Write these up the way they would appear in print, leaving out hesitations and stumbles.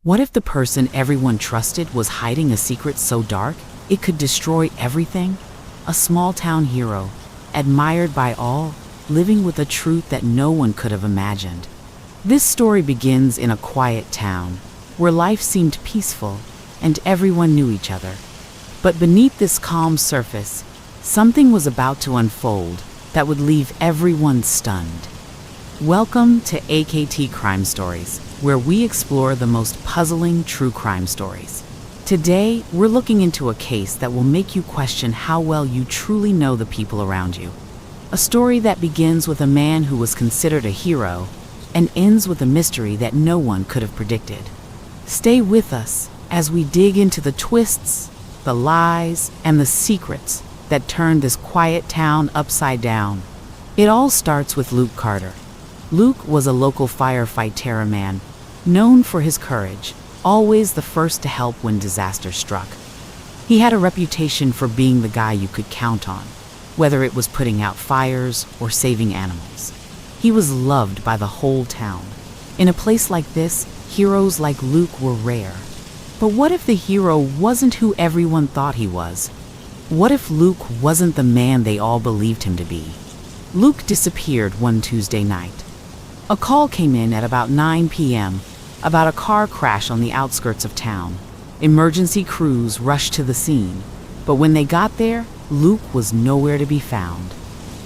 What if the person everyone trusted was hiding a secret so dark it could destroy everything? A small-town hero, admired by all, living with a truth that no one could have imagined. This story begins in a quiet town, where life seemed peaceful and everyone knew each other. But beneath this calm surface, something was about to unfold that would leave everyone stunned. Welcome to AKT Crime Stories, where we explore the most puzzling true crime stories. Today, we're looking into a case that will make you question how well you truly know the people around you. A story that begins with a man who was considered a hero and ends with a mystery that no one could have predicted. Stay with us as we dig into the twists, the lies, and the secrets that turned this quiet town upside down. It all starts with Luke Carter. Luke was a local firefight terror man, known for his courage, always the first to help when disaster struck. He had a reputation for being the guy you could count on, whether it was putting out fires or saving animals. He was loved by the whole town. In a place like this, heroes like Luke were rare. But what if the hero wasn't who everyone thought he was? What if Luke wasn't the man they all believed him to be? Luke disappeared one Tuesday night. A call came in at about 9 p.m. about a car crash on the outskirts of town. Emergency crews rushed to the scene, but when they got there, Luke was nowhere to be found.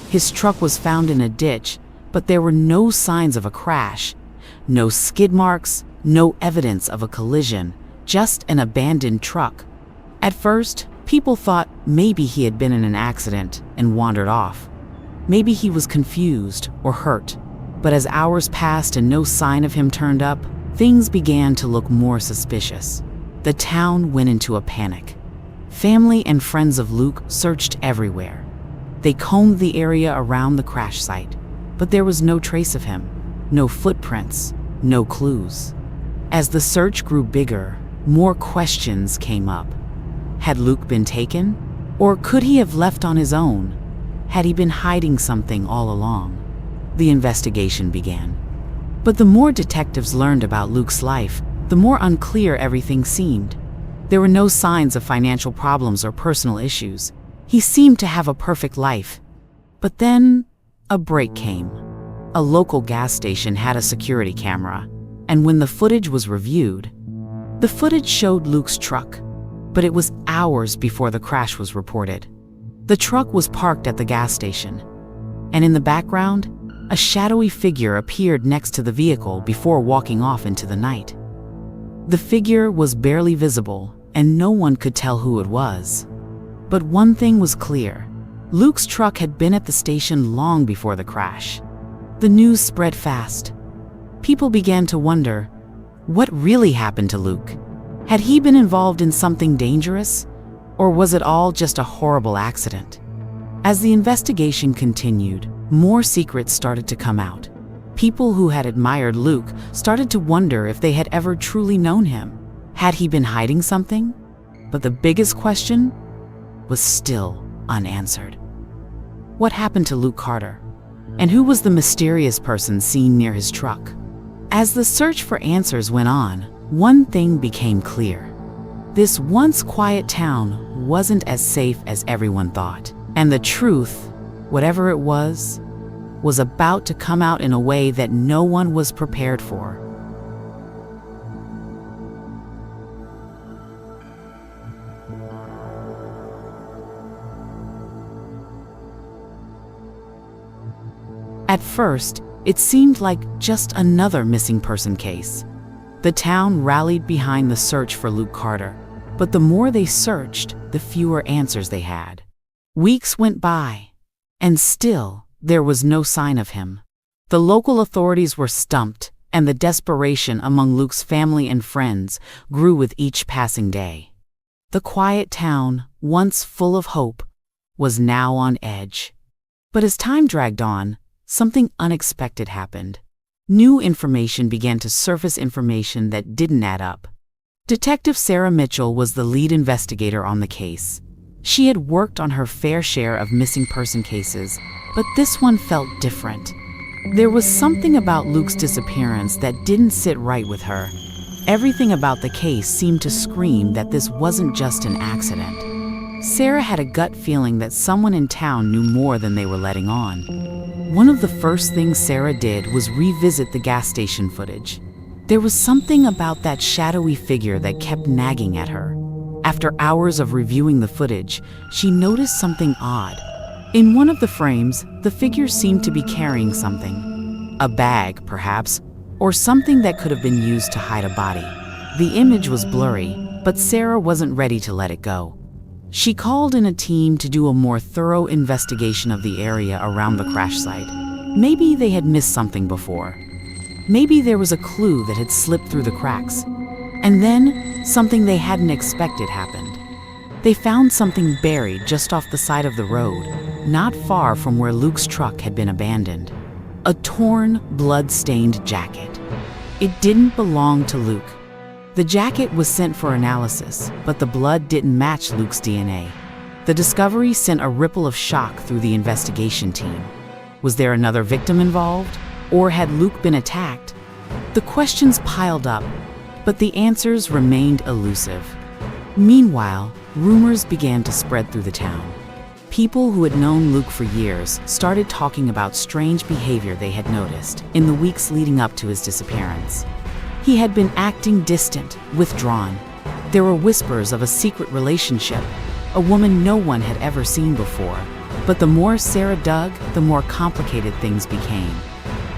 His truck was found in a ditch, but there were no signs of a crash, no skid marks, no evidence of a collision, just an abandoned truck. At first, people thought maybe he had been in an accident and wandered off. Maybe he was confused or hurt. But as hours passed and no sign of him turned up, things began to look more suspicious. The town went into a panic. Family and friends of Luke searched everywhere. They combed the area around the crash site, but there was no trace of him, no footprints, no clues. As the search grew bigger, more questions came up. Had Luke been taken? Or could he have left on his own? Had he been hiding something all along? The investigation began. But the more detectives learned about Luke's life, the more unclear everything seemed. There were no signs of financial problems or personal issues. He seemed to have a perfect life. But then, a break came. A local gas station had a security camera, and when the footage was reviewed, the footage showed Luke's truck, but it was hours before the crash was reported. The truck was parked at the gas station, and in the background, a shadowy figure appeared next to the vehicle before walking off into the night. The figure was barely visible, and no one could tell who it was. But one thing was clear. Luke's truck had been at the station long before the crash. The news spread fast. People began to wonder, what really happened to Luke? Had he been involved in something dangerous? Or was it all just a horrible accident? As the investigation continued, more secrets started to come out. People who had admired Luke started to wonder if they had ever truly known him. Had he been hiding something? But the biggest question was still unanswered. What happened to Luke Carter? And who was the mysterious person seen near his truck? As the search for answers went on, one thing became clear. This once quiet town wasn't as safe as everyone thought. And the truth, whatever it was about to come out in a way that no one was prepared for. At first, it seemed like just another missing person case. The town rallied behind the search for Luke Carter, but the more they searched, the fewer answers they had. Weeks went by, and still there was no sign of him. The local authorities were stumped, and the desperation among Luke's family and friends grew with each passing day. The quiet town, once full of hope, was now on edge. But as time dragged on, something unexpected happened. New information began to surface, information that didn't add up. Detective Sarah Mitchell was the lead investigator on the case. She had worked on her fair share of missing person cases, but this one felt different. There was something about Luke's disappearance that didn't sit right with her. Everything about the case seemed to scream that this wasn't just an accident. Sarah had a gut feeling that someone in town knew more than they were letting on. One of the first things Sarah did was revisit the gas station footage. There was something about that shadowy figure that kept nagging at her. After hours of reviewing the footage, she noticed something odd. In one of the frames, the figure seemed to be carrying something. A bag, perhaps, or something that could have been used to hide a body. The image was blurry, but Sarah wasn't ready to let it go. She called in a team to do a more thorough investigation of the area around the crash site. Maybe they had missed something before. Maybe there was a clue that had slipped through the cracks. And then, something they hadn't expected happened. They found something buried just off the side of the road, not far from where Luke's truck had been abandoned. A torn, blood-stained jacket. It didn't belong to Luke. The jacket was sent for analysis, but the blood didn't match Luke's DNA. The discovery sent a ripple of shock through the investigation team. Was there another victim involved? Or had Luke been attacked? The questions piled up, but the answers remained elusive. Meanwhile, rumors began to spread through the town. People who had known Luke for years started talking about strange behavior they had noticed in the weeks leading up to his disappearance. He had been acting distant, withdrawn. There were whispers of a secret relationship, a woman no one had ever seen before. But the more Sarah dug, the more complicated things became.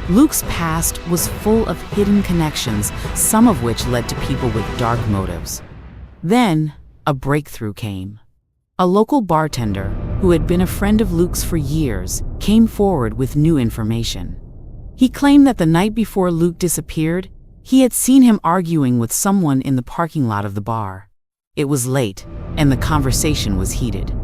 Luke's past was full of hidden connections, some of which led to people with dark motives. Then, a breakthrough came. A local bartender, who had been a friend of Luke's for years, came forward with new information. He claimed that the night before Luke disappeared, he had seen him arguing with someone in the parking lot of the bar. It was late, and the conversation was heated.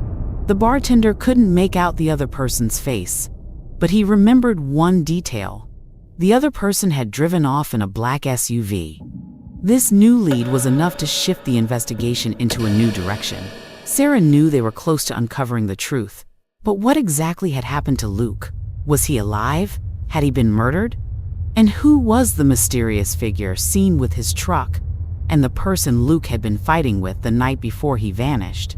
The bartender couldn't make out the other person's face, but he remembered one detail. The other person had driven off in a black SUV. This new lead was enough to shift the investigation into a new direction. Sarah knew they were close to uncovering the truth. But what exactly had happened to Luke? Was he alive? Had he been murdered? And who was the mysterious figure seen with his truck and the person Luke had been fighting with the night before he vanished?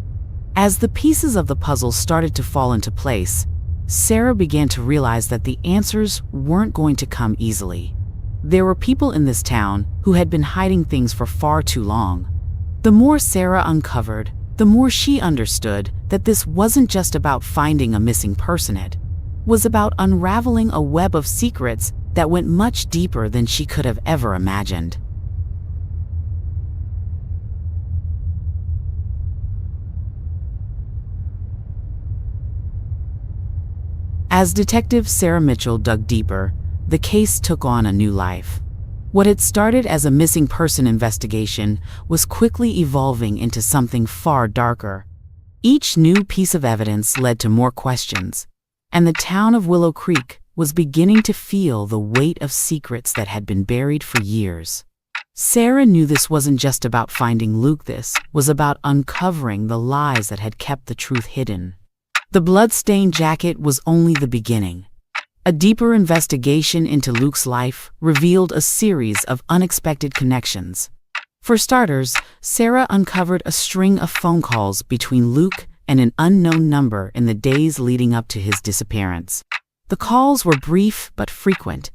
As the pieces of the puzzle started to fall into place, Sarah began to realize that the answers weren't going to come easily. There were people in this town who had been hiding things for far too long. The more Sarah uncovered, the more she understood that this wasn't just about finding a missing person. It was about unraveling a web of secrets that went much deeper than she could have ever imagined. As Detective Sarah Mitchell dug deeper, the case took on a new life. What had started as a missing person investigation was quickly evolving into something far darker. Each new piece of evidence led to more questions, and the town of Willow Creek was beginning to feel the weight of secrets that had been buried for years. Sarah knew this wasn't just about finding Luke. This was about uncovering the lies that had kept the truth hidden. The blood-stained jacket was only the beginning. A deeper investigation into Luke's life revealed a series of unexpected connections. For starters, Sarah uncovered a string of phone calls between Luke and an unknown number in the days leading up to his disappearance. The calls were brief but frequent,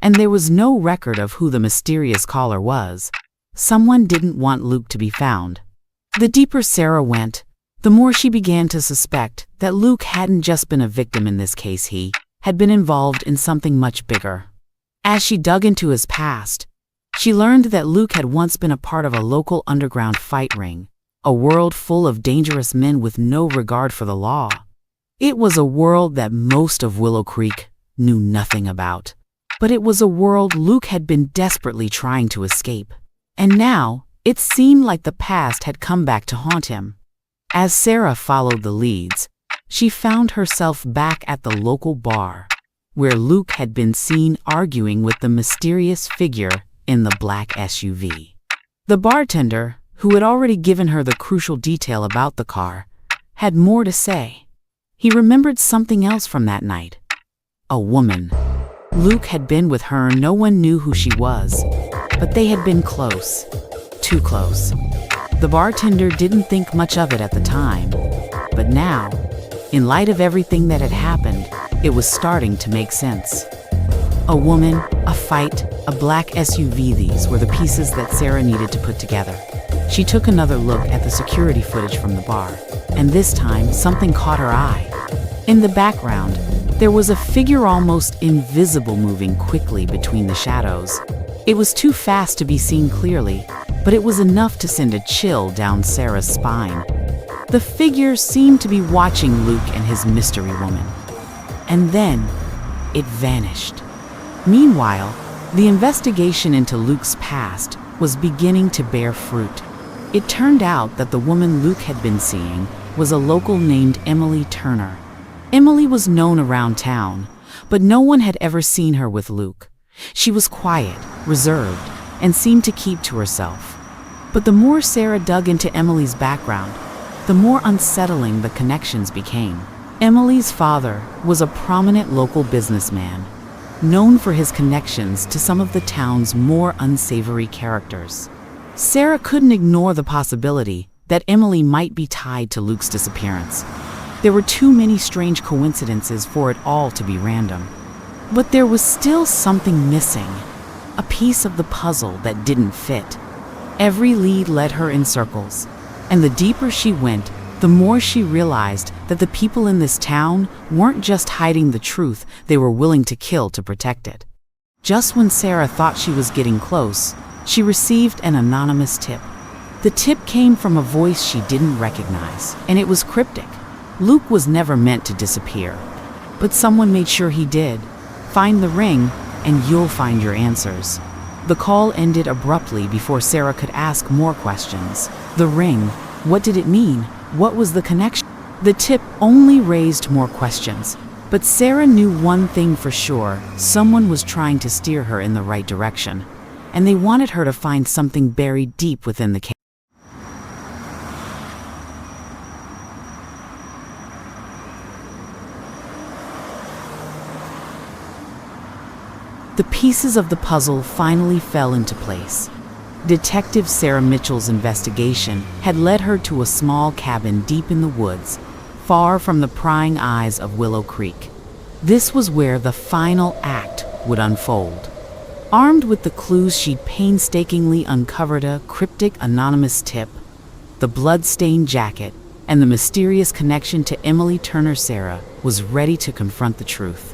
and there was no record of who the mysterious caller was. Someone didn't want Luke to be found. The deeper Sarah went, the more she began to suspect that Luke hadn't just been a victim in this case. He had been involved in something much bigger. As she dug into his past, she learned that Luke had once been a part of a local underground fight ring, a world full of dangerous men with no regard for the law. It was a world that most of Willow Creek knew nothing about. But it was a world Luke had been desperately trying to escape. And now, it seemed like the past had come back to haunt him. As Sarah followed the leads, she found herself back at the local bar, where Luke had been seen arguing with the mysterious figure in the black SUV. The bartender, who had already given her the crucial detail about the car, had more to say. He remembered something else from that night. A woman. Luke had been with her. No one knew who she was, but they had been close. Too close. The bartender didn't think much of it at the time, but now, in light of everything that had happened, it was starting to make sense. A woman, a fight, a black SUV, these were the pieces that Sarah needed to put together. She took another look at the security footage from the bar, and this time something caught her eye. In the background, there was a figure almost invisible moving quickly between the shadows. It was too fast to be seen clearly, but it was enough to send a chill down Sarah's spine. The figure seemed to be watching Luke and his mystery woman. And then, it vanished. Meanwhile, the investigation into Luke's past was beginning to bear fruit. It turned out that the woman Luke had been seeing was a local named Emily Turner. Emily was known around town, but no one had ever seen her with Luke. She was quiet, reserved, and seemed to keep to herself. But the more Sarah dug into Emily's background, the more unsettling the connections became. Emily's father was a prominent local businessman, known for his connections to some of the town's more unsavory characters. Sarah couldn't ignore the possibility that Emily might be tied to Luke's disappearance. There were too many strange coincidences for it all to be random. But there was still something missing, a piece of the puzzle that didn't fit. Every lead led her in circles, and the deeper she went, the more she realized that the people in this town weren't just hiding the truth, they were willing to kill to protect it. Just when Sarah thought she was getting close, she received an anonymous tip. The tip came from a voice she didn't recognize, and it was cryptic. Luke was never meant to disappear, but someone made sure he did. Find the ring, and you'll find your answers. The call ended abruptly before Sarah could ask more questions. The ring, what did it mean? What was the connection? The tip only raised more questions, but Sarah knew one thing for sure: someone was trying to steer her in the right direction, and they wanted her to find something buried deep within the cave. The pieces of the puzzle finally fell into place. Detective Sarah Mitchell's investigation had led her to a small cabin deep in the woods, far from the prying eyes of Willow Creek. This was where the final act would unfold. Armed with the clues she'd painstakingly uncovered, a cryptic anonymous tip, the blood-stained jacket, and the mysterious connection to Emily Turner, Sarah was ready to confront the truth.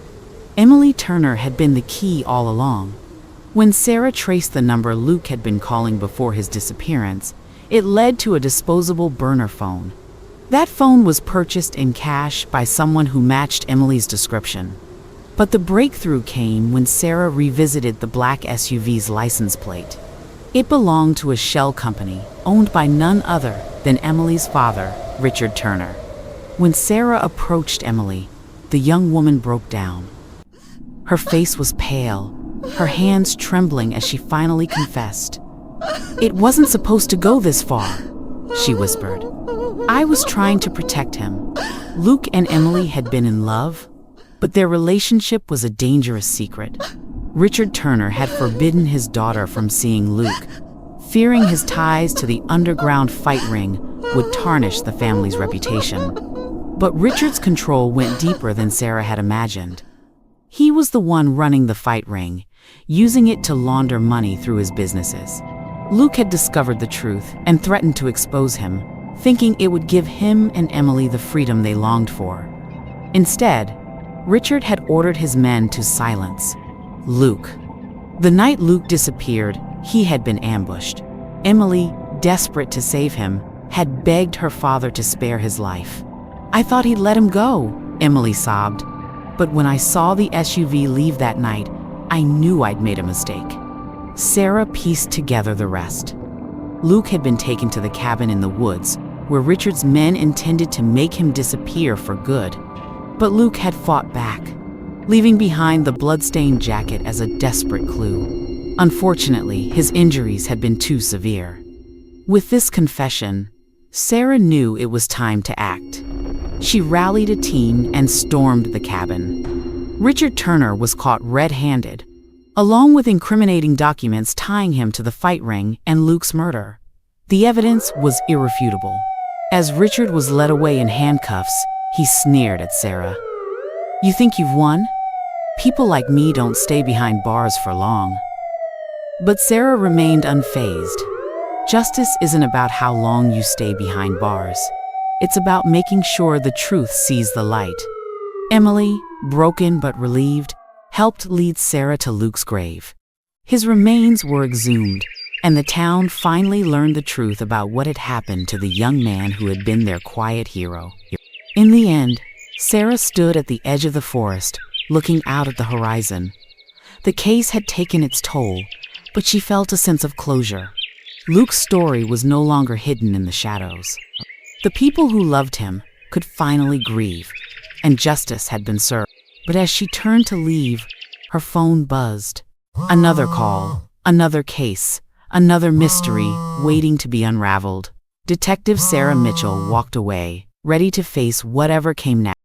Emily Turner had been the key all along. When Sarah traced the number Luke had been calling before his disappearance, it led to a disposable burner phone. That phone was purchased in cash by someone who matched Emily's description. But the breakthrough came when Sarah revisited the black SUV's license plate. It belonged to a shell company owned by none other than Emily's father, Richard Turner. When Sarah approached Emily, the young woman broke down. Her face was pale, her hands trembling as she finally confessed. "It wasn't supposed to go this far," she whispered. "I was trying to protect him." Luke and Emily had been in love, but their relationship was a dangerous secret. Richard Turner had forbidden his daughter from seeing Luke, fearing his ties to the underground fight ring would tarnish the family's reputation. But Richard's control went deeper than Sarah had imagined. He was the one running the fight ring, using it to launder money through his businesses. Luke had discovered the truth and threatened to expose him, thinking it would give him and Emily the freedom they longed for. Instead, Richard had ordered his men to silence Luke. The night Luke disappeared, he had been ambushed. Emily, desperate to save him, had begged her father to spare his life. "I thought he'd let him go," Emily sobbed. "But when I saw the SUV leave that night, I knew I'd made a mistake." Sarah pieced together the rest. Luke had been taken to the cabin in the woods, where Richard's men intended to make him disappear for good. But Luke had fought back, leaving behind the blood-stained jacket as a desperate clue. Unfortunately, his injuries had been too severe. With this confession, Sarah knew it was time to act. She rallied a team and stormed the cabin. Richard Turner was caught red-handed, along with incriminating documents tying him to the fight ring and Luke's murder. The evidence was irrefutable. As Richard was led away in handcuffs, he sneered at Sarah. "You think you've won? People like me don't stay behind bars for long." But Sarah remained unfazed. Justice isn't about how long you stay behind bars. It's about making sure the truth sees the light. Emily, broken but relieved, helped lead Sarah to Luke's grave. His remains were exhumed, and the town finally learned the truth about what had happened to the young man who had been their quiet hero. In the end, Sarah stood at the edge of the forest, looking out at the horizon. The case had taken its toll, but she felt a sense of closure. Luke's story was no longer hidden in the shadows. The people who loved him could finally grieve, and justice had been served. But as she turned to leave, her phone buzzed. Another call, another case, another mystery waiting to be unraveled. Detective Sarah Mitchell walked away, ready to face whatever came next.